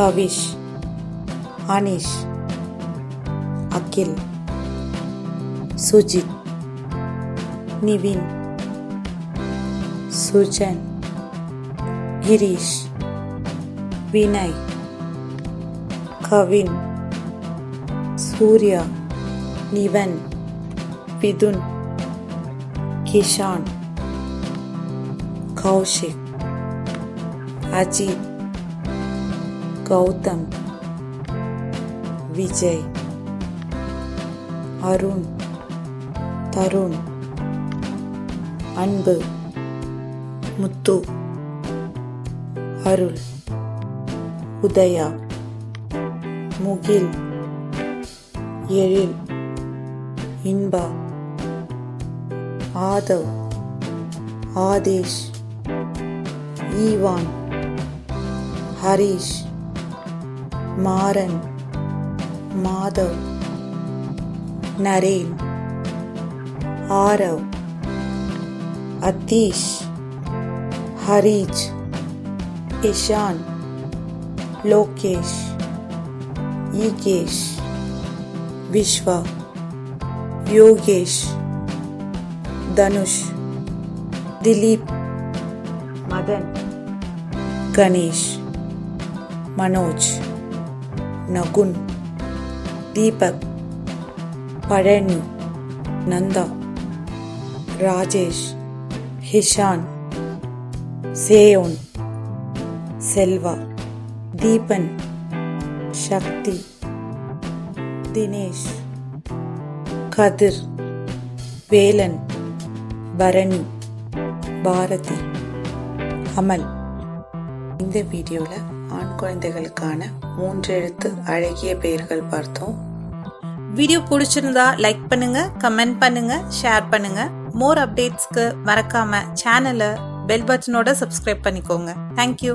கவிஷ், அனிஷ், அகில், சுஜித், நிவின், சுஜன், கிரீஷ், வினய், கவின், சூர்யா, நிவன், விதுன், கிஷான், கௌஷிக், அஜித், கௌதம், விஜய், அருண், தருண், அன்பு, முத்து, அருள், உதயா, முகில், எழில், இன்பா, ஆதவ், ஆதேஷ், ஈவான், ஹரீஷ், மாறன், மாதவ், நரேன், ஆரவ், அத்தீஷ், ஹரீஜ், இஷான், லோகேஷ், ஈகேஷ், விஸ்வா, யோகேஷ், தனுஷ், திலீப், மதன், கணேஷ், மனோஜ், நகுன், தீபக், பழனி, நந்தா, ராஜேஷ், ஹிஷான், சேயோன், செல்வா, தீபன், சக்தி, தினேஷ், கதிர், வேலன், பரணி, பாரதி, அமல். இந்த வீடியோவில் ஆண் குழந்தைகளுக்கான 3 எழுத்து அழகிய பெயர்கள் பார்த்தோம். வீடியோ பிடிச்சிருந்தா லைக் பண்ணுங்க, கமெண்ட் பண்ணுங்க, ஷேர் பண்ணுங்க. மோர் அப்டேட்ஸ்க்கு மறக்காம சேனலை பெல் பட்டனோட சப்ஸ்கிரைப் பண்ணிக்கோங்க. தேங்க்யூ.